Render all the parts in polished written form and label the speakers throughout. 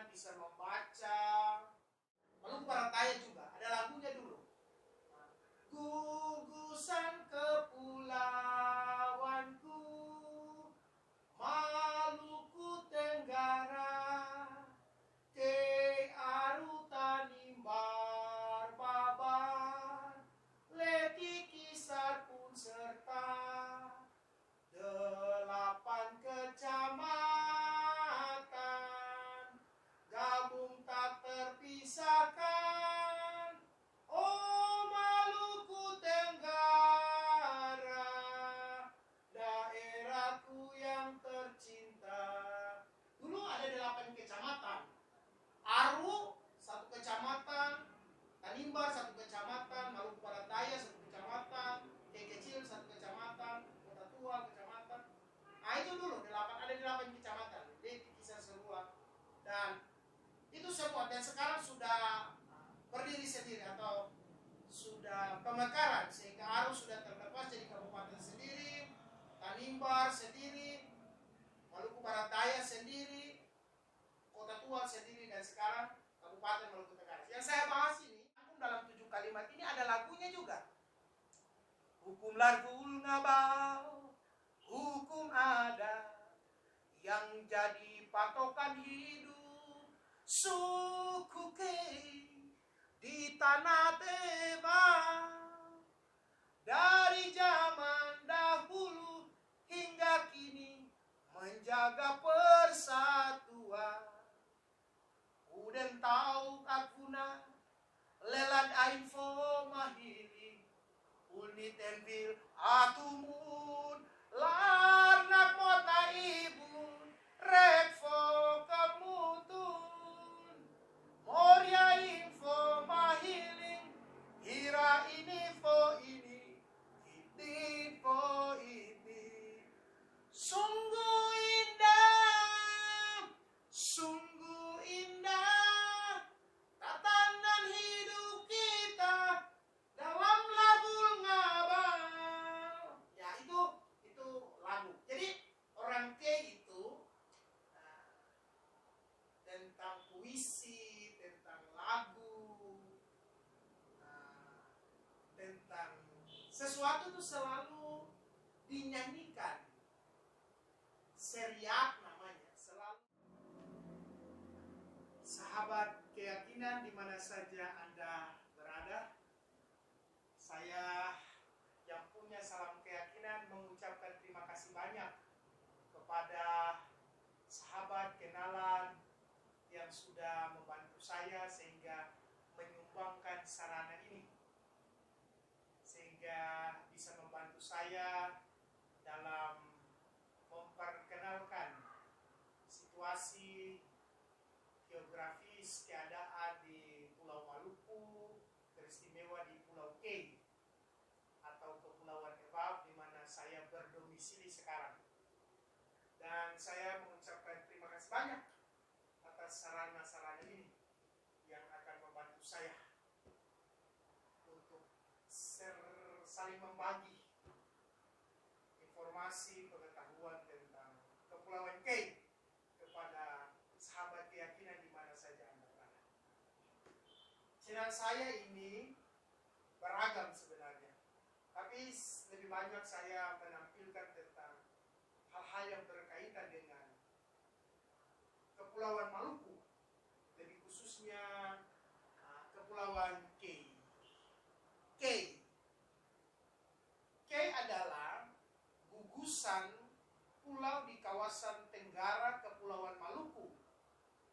Speaker 1: keyakinan, bisa membaca. Maluku Barat Daya juga, ada lagunya dulu. Gugusan kepulauanku, Maluku Tenggara, ke arutan imbar babar, leti kisar pun serta 8 kecamatan, gabung tak terpisahkan. Oh Maluku Tenggara, daerahku yang tercinta. Dulu ada 8 kecamatan. Aru 1 kecamatan, Tanimbar 1 kecamatan, Maluku Barat Daya 1 kecamatan, Kecil 1 kecamatan, Kota Tua kecamatan. Nah itu dulu ada 8 kecamatan. Jadi kisah seruan. Dan itu semua, dan sekarang sudah berdiri sendiri atau sudah pemekaran, sehingga Aru sudah terlepas jadi kabupaten sendiri, Tanimbar sendiri, Maluku Barat Daya sendiri, Kota Tua sendiri, dan sekarang Kabupaten Maluku Tenggara. Yang saya bahas ini dalam 7 kalimat ini ada lagunya juga. Hukum largul ngabau, hukum ada yang jadi patokan hidup suku Kei di tanah Tebang. Dari zaman dahulu hingga kini menjaga persatuan. Uden tahu akuna lelan info mahiri unit envil atumun larnak mota ibun rekfo kemutun moria info mahiling hira ini fo ini sungguh indah tatanan hidup kita dalam lagu ngabau. Ya itu lagu. Jadi orang Kei itu tentang puisi, tentang lagu, tentang sesuatu itu selalu dinyanyikan. Seriak namanya, selalu. Sahabat keyakinan di mana saja Anda berada, saya yang punya salam keyakinan mengucapkan terima kasih banyak kepada sahabat kenalan yang sudah membantu saya sehingga menyumbangkan sarana ini, sehingga bisa membantu saya dalam memperkenalkan situasi geografis keadaan di Pulau Maluku, teristimewa di Pulau Kei atau Kepulauan Ebab di mana saya berdomisili sekarang. Dan saya mengucapkan terima kasih banyak atas sarana-sarana ini yang akan membantu saya untuk saling membagi informasi pengetahuan tentang Kepulauan Kei kepada sahabat keyakinan di mana saja Anda berada. Channel saya ini beragam sebenarnya, tapi lebih banyak saya menampilkan tentang hal-hal yang berkaitan dengan Kepulauan Maluku, lebih khususnya Kepulauan Kei. Kei adalah gugusan pulau di kawasan Tenggara Kepulauan Maluku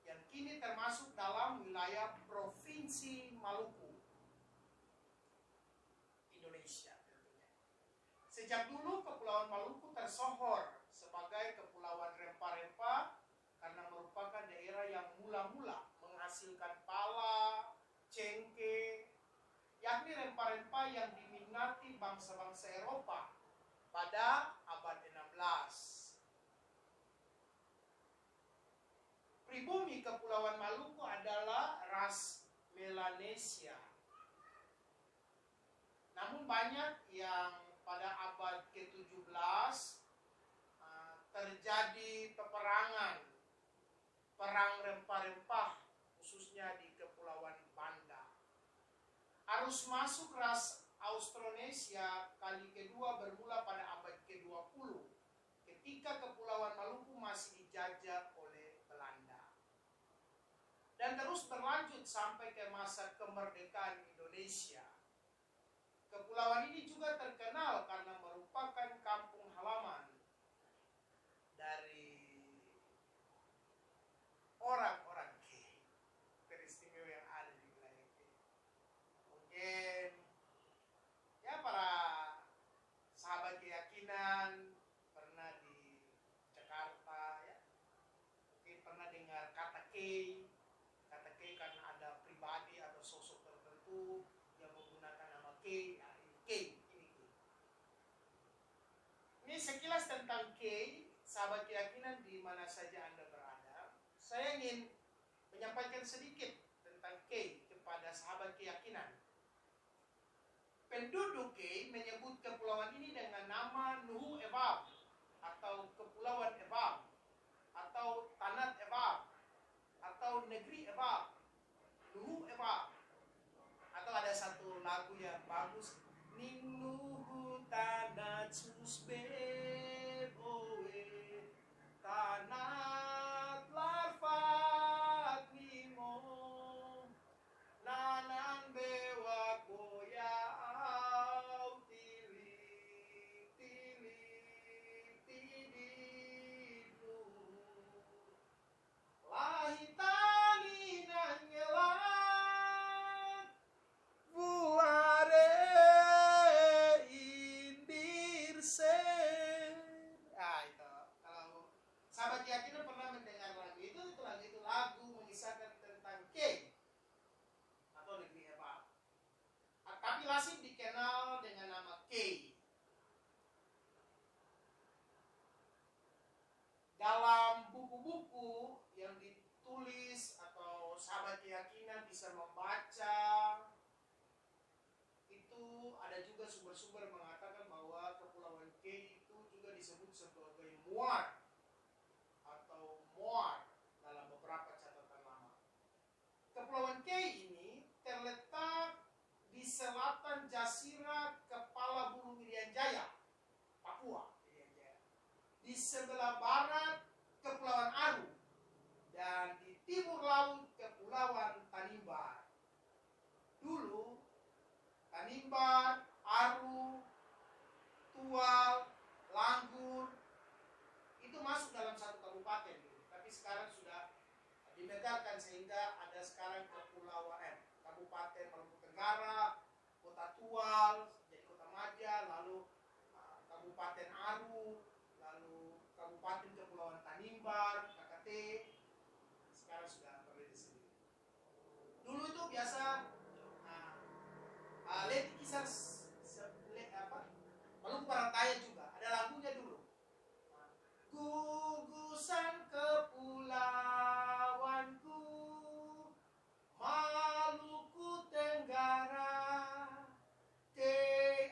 Speaker 1: yang kini termasuk dalam wilayah Provinsi Maluku, Indonesia tentunya. Sejak dulu Kepulauan Maluku tersohor sebagai kepulauan rempah-rempah karena merupakan daerah yang mula-mula menghasilkan pala, cengkeh, yakni rempah-rempah yang diminati bangsa-bangsa Eropa pada abad 16. Pribumi Kepulauan Maluku adalah ras Melanesia. Namun banyak yang pada abad ke-17 terjadi peperangan, perang rempah-rempah Arus masuk ras Austronesia kali kedua bermula pada abad ke-20 ketika Kepulauan Maluku masih dijajah oleh Belanda. Dan terus berlanjut sampai ke masa kemerdekaan Indonesia. Kepulauan ini juga terkenal karena merupakan kampung halaman dari orang-orang K, teristimewa yang ada di wilayah K. Mungkin ya para sahabat keyakinan pernah di Jakarta ya, mungkin pernah dengar kata K karena ada pribadi atau sosok tertentu yang menggunakan nama K, ya, K. Ini sekilas tentang K, sahabat keyakinan di mana saja Anda berada. Saya ingin menyampaikan sedikit tentang K kepada sahabat keyakinan. Penduduk K menyebut kepulauan ini dengan nama Nuhu Ebab, atau Kepulauan Ebab, atau Tanat Ebab, atau Negeri Ebab, Nuhu Ebab. Atau ada satu lagu yang bagus, Ning Nuhu Tanat Susbeb Owe, Tanat Larfat Nimo, Nanan Bewa Koya Au Tili Tili Tididu Lahitani Nangelan Buare Indirsen. Itu kalau sahabat keyakinan pernah mendengar lagu itu lagu mengisahkan tentang K atau negeri Ebab. Tapi Lasib dikenal dengan nama K. Dalam buku-buku yang ditulis atau sahabat keyakinan bisa membaca, itu ada juga sumber-sumber mengatakan bahwa Kepulauan K itu juga disebut sebagai Muar atau Moar dalam beberapa catatan lama. Kepulauan K ini terletak di selatan Jasira Kepala Burung Irian Jaya, Papua. Di sebelah barat Kepulauan Aru, dan di timur laut Kepulauan Tanimbar. Dulu Tanimbar, Aru, Tual, Langgur itu masuk dalam satu kabupaten dulu. Tapi sekarang sudah dimegarkan sehingga ada sekarang Kabupaten Maluku Tenggara, Kota Tual, jadi Kota Madya, lalu Kabupaten Aru, lalu Kabupaten Kepulauan Tanimbar, KKT, sekarang sudah berdiri sendiri. Dulu itu biasa lihat kisah Maluku Barat Daya juga ada lagunya dulu. Gugusan kepulauanku Maluku Tenggara, ke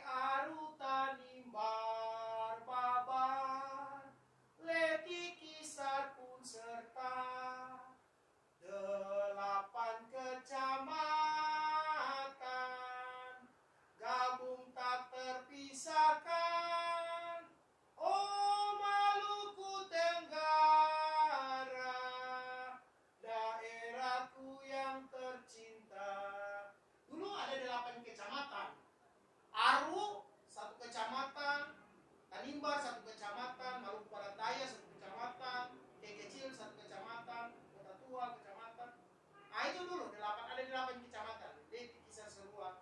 Speaker 1: Aru Tanimbar Babar, Leti Kisar pun serta 8 kecamatan gabung tak terpisahkan. Oh Maluku Tenggara, daerahku yang tercinta. Dulu ada 8 kecamatan. Aru 1 kecamatan, Tanimbar 1 kecamatan, Maluku Barat Daya 1 kecamatan, Kecil 1 kecamatan, Kota Tua kecamatan. Nah itu dulu ada 8 kecamatan. Jadi kisah seruan.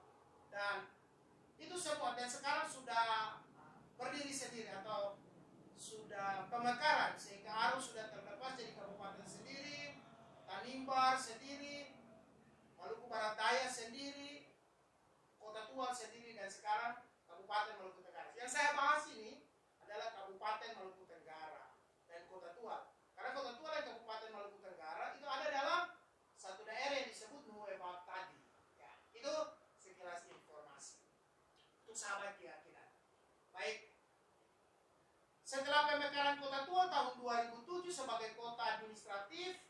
Speaker 1: Dan itu semua, dan sekarang sudah berdiri sendiri atau sudah pemekaran sehingga Aru sudah terlepas jadi kabupaten sendiri, Tanimbar sendiri, Maluku Barat Daya sendiri, Kota Tual sendiri, dan sekarang Kabupaten Maluku Tenggara. Yang saya bahas ini adalah Kabupaten Maluku Tenggara dan Kota Tual. Karena Kota Tual dan Kabupaten Maluku Tenggara itu ada dalam satu daerah yang disebut Nuhu Ebab tadi. Ya, itu sekilas informasi untuk sahabat keyakinan. Baik. Setelah pemekaran Kota Tual tahun 2007 sebagai kota administratif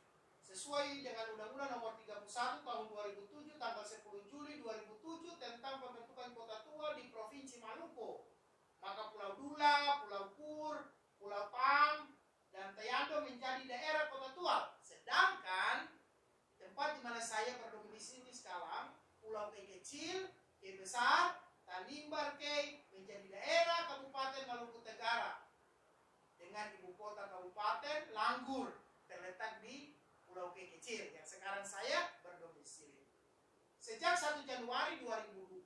Speaker 1: sesuai dengan Undang-Undang Nomor 31 Tahun 2007 tanggal 10 Juli 2007 tentang pembentukan kota tua di Provinsi Maluku. Maka Pulau Dula, Pulau Kur, Pulau Pam, dan Tayando menjadi daerah kota tua. Sedangkan tempat di mana saya berdomisili sekarang, Pulau K kecil, K besar, Tanimbar K menjadi daerah Kabupaten Maluku Tenggara dengan ibu kota kabupaten Langgur terletak di Pulau K kecil yang sekarang saya berdomisili. Sejak 1 Januari 2010,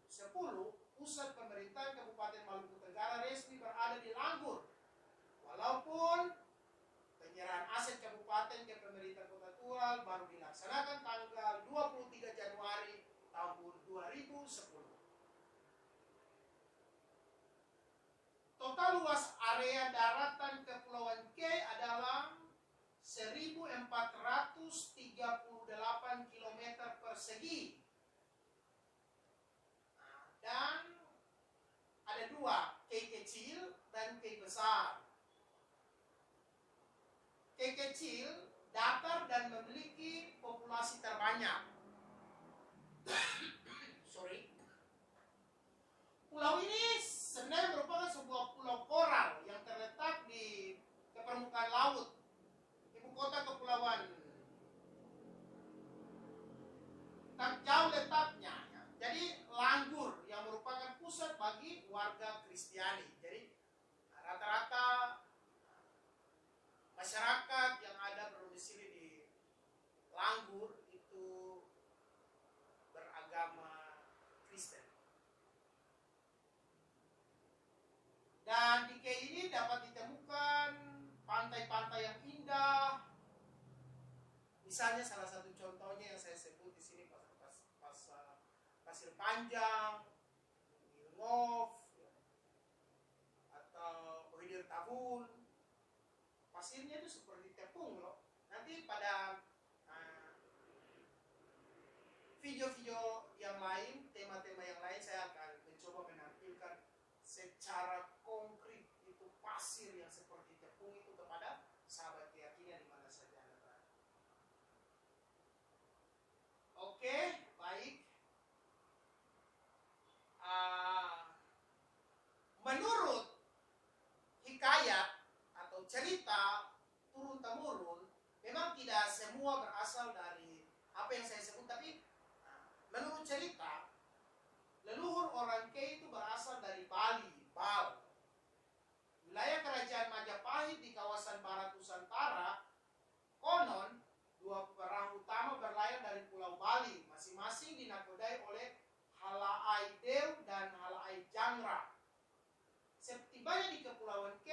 Speaker 1: pusat pemerintahan Kabupaten Maluku Tenggara resmi berada di Langgur. Walaupun penyerahan aset kabupaten ke pemerintah kota tua baru dilaksanakan tanggal 23 Januari tahun 2010. Total luas area daratan Kepulauan K adalah 1.438 km persegi. Dan ada dua, K kecil dan K besar. K kecil datar dan memiliki populasi terbanyak. Pulau ini sebenarnya merupakan sebuah pulau koral yang terletak di permukaan laut. Ibu kota kepulauan tak jauh letaknya. Jadi Langgur yang merupakan pusat bagi warga Kristiani. Jadi rata-rata masyarakat yang ada berdomisili di Langgur itu beragama Kristen. Dan di K ini dapat ditemukan pantai-pantai yang indah. Misalnya salah satu contohnya yang saya sebut di sini Pasir Panjang, Ngov, atau Ohidir Tabun. Pasirnya itu seperti tepung loh. Nanti pada video-video yang lain, tema-tema yang lain saya akan mencoba menampilkan secara konkret itu pasir yang seperti tepung itu kepada sahabat keyakinan di mana saja Anda berada. Oke, baik. Menurut hikayat atau cerita turun-temurun, memang tidak semua berasal dari apa yang saya sebut, tapi menurut cerita, leluhur orang K itu berasal dari Bali, Bal. Wilayah kerajaan Majapahit di kawasan barat Nusantara, konon dua perahu utama berlayar dari Pulau Bali, masing-masing dinakodai oleh Halaai Dew dan Halaai Jangra. Setibanya di Kepulauan K,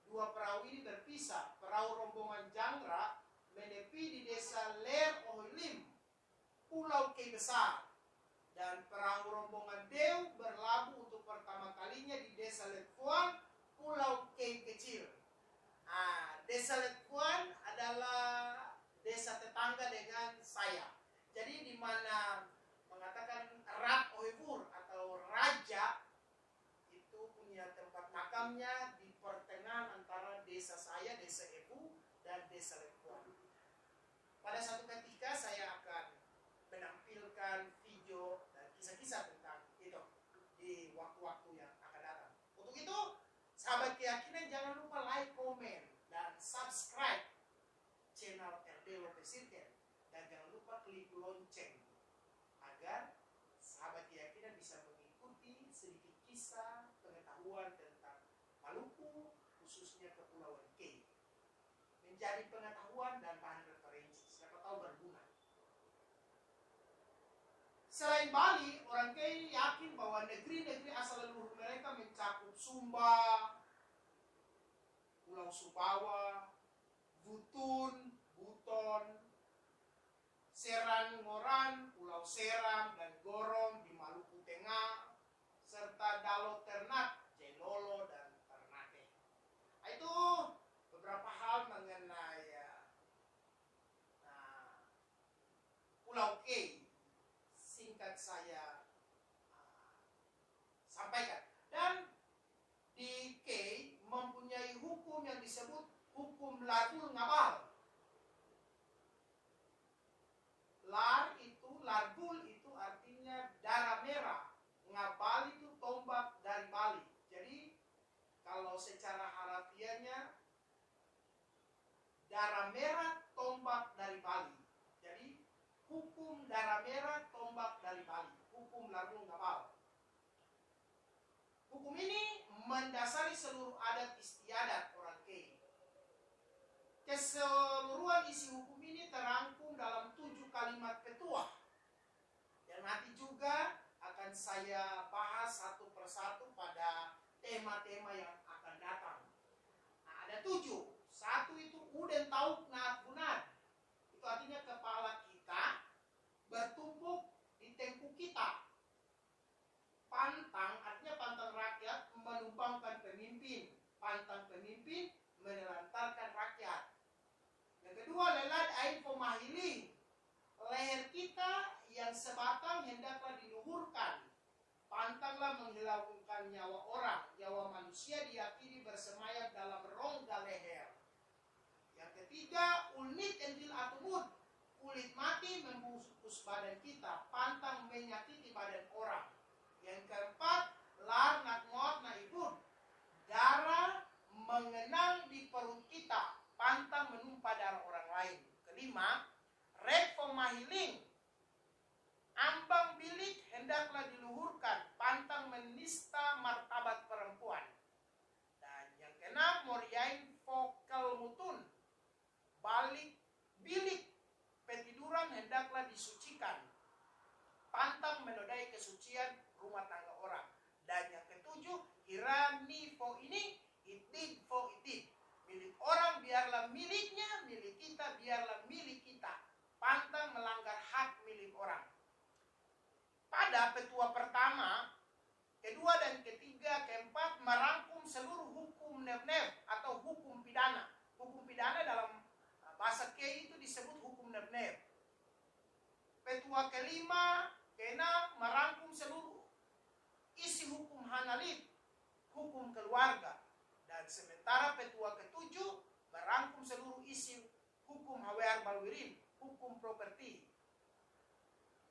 Speaker 1: dua perahu ini berpisah. Perahu rombongan Jangra menepi di desa Ler Ohilim, Pulau K besar. Dan perahu rombongan Dew berlabuh untuk pertama kalinya di desa Letkuan, Pulau K kecil. Desa Letkuan adalah desa tetangga dengan saya. Jadi di mana mengatakan Rat Ohibur atau Raja itu punya tempat makamnya di pertengahan antara desa saya, desa Ebu, dan desa Letkuan. Pada satu ketika saya akan menampilkan video dan kisah-kisah tentang itu di waktu-waktu yang akan datang. Untuk itu, sahabat keyakinan jangan lupa like, komen, dan subscribe channel RD Lopez Circle. Dan jangan lupa klik lonceng agar sahabat keyakinan bisa mengikuti sedikit kisah pengetahuan tentang Maluku, khususnya Kepulauan K. Menjadi pengetahuan dan bahan referensi, siapa tahu berguna. Selain Bali, orang K yakin bahwa negeri-negeri asal leluhur mereka mencakup Sumba, Pulau Sumbawa, Butun, Buton, Seran Ngoran, Pulau Seram, dan Gorong di Maluku Tengah, serta Dalo Ternate, Jelolo, dan Ternate. Itu beberapa hal mengenai Pulau K. Singkat saya sampaikan. Dan di K mempunyai hukum yang disebut hukum Ladul Ngabal. kalau secara harafiahnya darah merah tombak dari Bali. Jadi hukum darah merah tombak dari Bali, hukum Larung Ngabal. Hukum ini mendasari seluruh adat istiadat orang Kei. Keseluruhan isi hukum ini terangkum dalam 7 kalimat petuah yang nanti juga akan saya bahas satu persatu pada tema-tema yang akan datang. Nah, ada 7. Satu itu uden tauk naat bunad. Itu artinya kepala kita bertumpuk di tengkuk kita. Pantang artinya pantang rakyat menumpangkan pemimpin. Pantang pemimpin menelantarkan rakyat. Yang kedua, lelad ain pemahiling. Leher kita yang sebatang hendaklah diluhurkan. Pantanglah menghilangkan nyawa orang. Nyawa manusia diyakini bersemayam dalam rongga leher. Yang ketiga, ulnit endil atumud. Kulit mati membungkus badan kita. Pantang menyakiti badan orang. Yang keempat, lar nakmot naibun. Darah mengenang di perut kita. Pantang menumpah darah orang lain. Kelima, rek pemahiling. Ambang bilik hendaklah diluhurkan. Pantang menista martabat perempuan. Dan yang keenam, moriain vokal mutun. Balik bilik petiduran hendaklah disucikan. Pantang menodai kesucian rumah tangga orang. Dan yang ketujuh, irani fo ini, itid fo itid. Milik orang biarlah miliknya, milik kita biarlah milik kita. Pantang melanggar hak milik orang. Pada petua pertama, kedua dan ketiga, keempat merangkum seluruh hukum neb-neb atau hukum pidana. Hukum pidana dalam bahasa Kei itu disebut hukum neb-neb. Petua kelima, keenam merangkum seluruh isi hukum hanalit, hukum keluarga. Dan sementara petua ketujuh merangkum seluruh isi hukum hawear balwirin, hukum properti.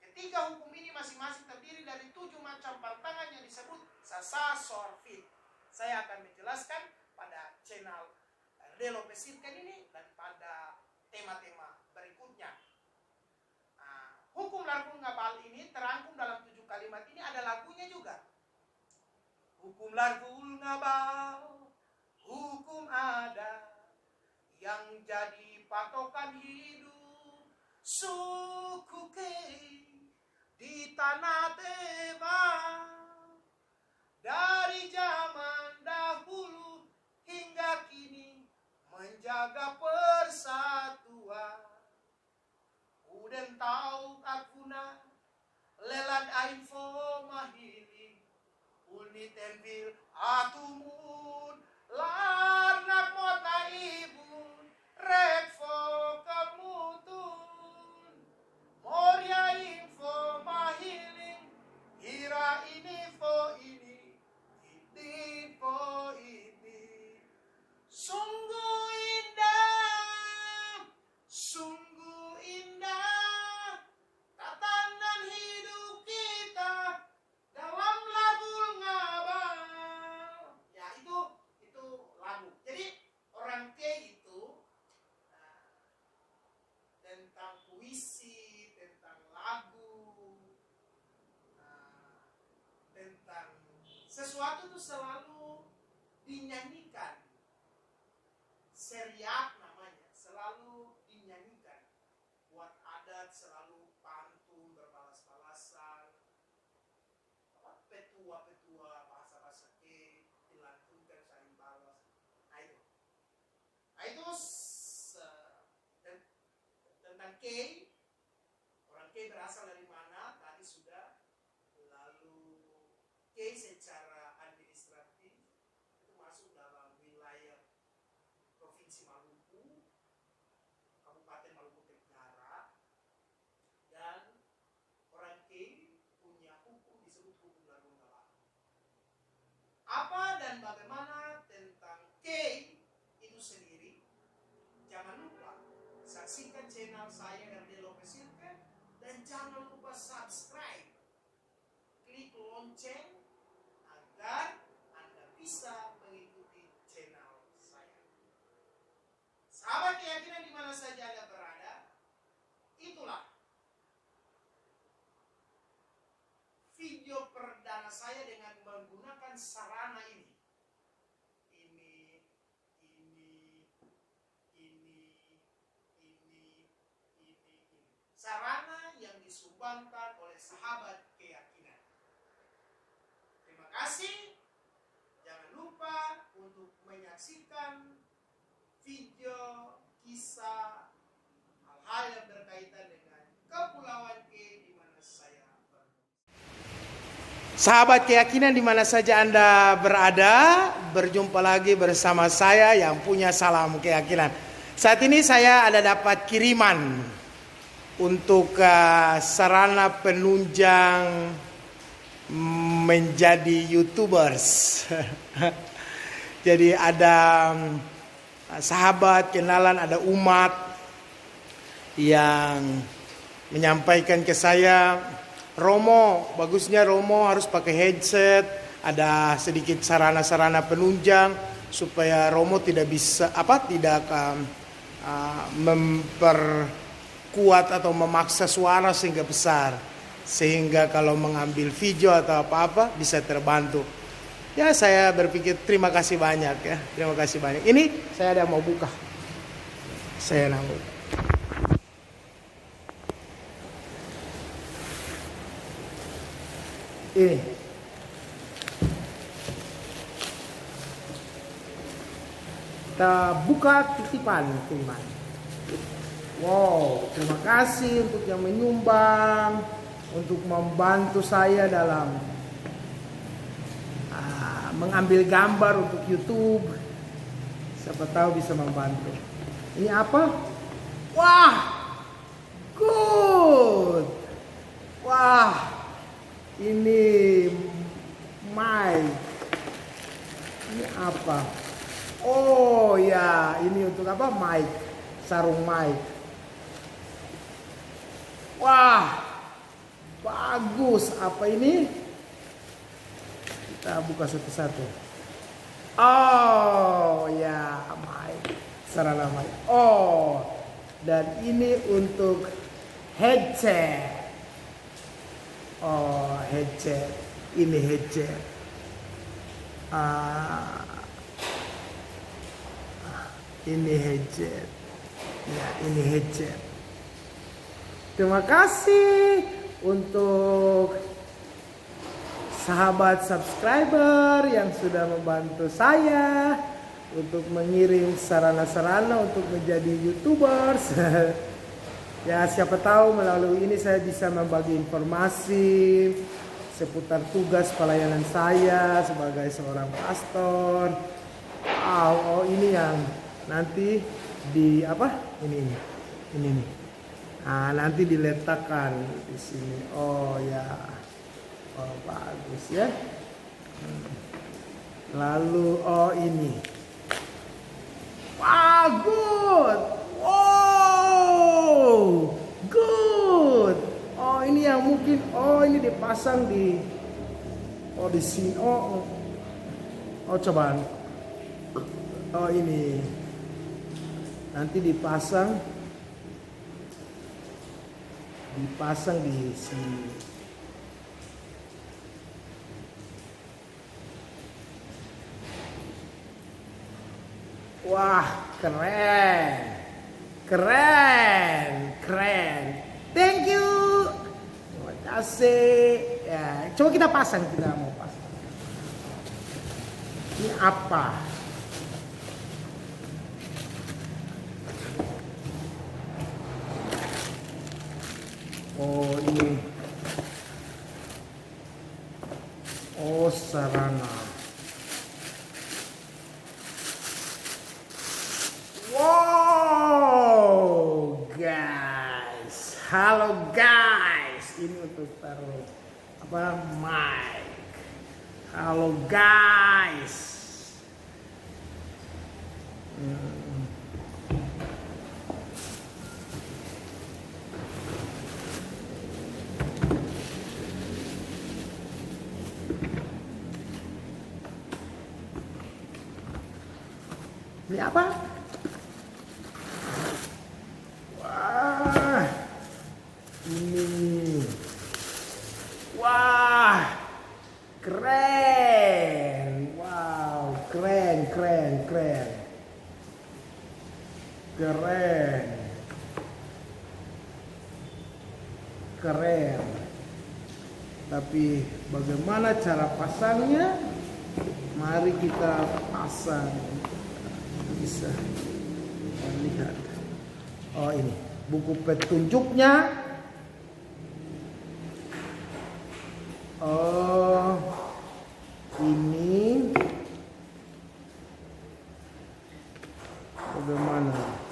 Speaker 1: Ketiga hukum ini masing-masing terdiri dari 7 macam pantangan yang disebut sasa sorfit. Saya akan menjelaskan pada channel Delo Pesirkan ini dan pada tema-tema berikutnya. Nah, hukum Larung Ngabal ini terangkum dalam 7 kalimat ini, ada lagunya juga. Hukum Larung Ngabal, hukum adat yang jadi patokan hidup suku Kei di tanah Tebang. Dari zaman dahulu hingga kini menjaga persatuan. Uden tahu akuna lelad info mahili unit enbil atumun larnak mota ibun rekfo kemutun moria info mahiling hira ini fo ini ini fo ini sungguh indah, sungguh indah tatanan hidup kita dalam lagu Ngabal. Ya itu lagu. Jadi orang Kei itu tentang puisi, tentang lagu, tentang sesuatu itu selalu dinyanyikan. Seriak namanya, selalu dinyanyikan. Buat adat selalu pantun, berbalas-balasan. Petua-petua bahasa-bahasa Kei dilantunkan saling balas. Nah itu tentang Kei. Orang Kei berasal dari mana? Tadi sudah. Lalu Kei secara administratif itu masuk dalam wilayah Provinsi Maluku, Kabupaten Maluku Tenggara, dan orang Kei punya hukum disebut hukum Larung Ngabal. Apa dan bagaimana tentang Kei itu sendiri? Jangan lupa saksikan channel saya Delo Pesirkan dan jangan lupa subscribe, klik lonceng agar Anda bisa mengikuti Sahabat keyakinan di mana saja Anda berada, itulah video perdana saya dengan menggunakan sarana ini. Sarana yang disumbangkan oleh sahabat keyakinan. Terima kasih. Jangan lupa untuk menyaksikan video kisah hal-hal yang berkaitan dengan Kepulauan K di mana saya berada. Sahabat keyakinan di mana saja Anda berada, berjumpa lagi bersama saya yang punya salam keyakinan. Saat ini saya ada dapat kiriman untuk sarana penunjang menjadi YouTubers. Jadi ada sahabat, kenalan, ada umat yang menyampaikan ke saya, Romo, bagusnya Romo harus pakai headset, ada sedikit sarana-sarana penunjang supaya Romo tidak bisa memperkuat atau memaksa suara sehingga besar, sehingga kalau mengambil video atau apa-apa bisa terbantu. Ya, saya berpikir terima kasih banyak ya, terima kasih banyak. Ini saya ada mau buka, saya mau. Ini kita buka titipan teman. Wow, terima kasih untuk yang menyumbang, untuk membantu saya dalam mengambil gambar untuk YouTube. Siapa tahu bisa membantu. Ini apa? Wah, good. Wah, ini mic. Ini apa? Oh ya, ini untuk apa? Mic, sarung mic. Wah, bagus. Apa ini? Kita buka satu-satu. Oh ya, mic, sarana mic. Oh, dan ini untuk headset. Oh, headset. Ini headset. Ini headset. Ya, ini headset. Terima kasih untuk sahabat subscriber yang sudah membantu saya untuk mengirim sarana-sarana untuk menjadi YouTubers. Ya, siapa tahu melalui ini saya bisa membagi informasi seputar tugas pelayanan saya sebagai seorang pastor. Oh, ini yang nanti di apa? Ini nih. Nanti diletakkan di sini. Oh ya. Oh, bagus ya. Lalu ini. Wah, good. Wow, good. Oh, ini yang mungkin. Oh, ini dipasang di. Oh, di sini. Oh, coba. Oh, ini. Nanti dipasang di sini. Wah, keren. Thank you. Terima kasih. Ya, coba kita pasang, kita mau pasang. Ini apa? Oh, ini. Oh, sarana. Wow, guys. Halo guys. Ini untuk taruh apa? Mic. Halo guys. Ini apa? keren. Tapi bagaimana cara pasangnya? Mari kita pasang. Bisa lihat. Oh, ini buku petunjuknya. Oh, ini bagaimana?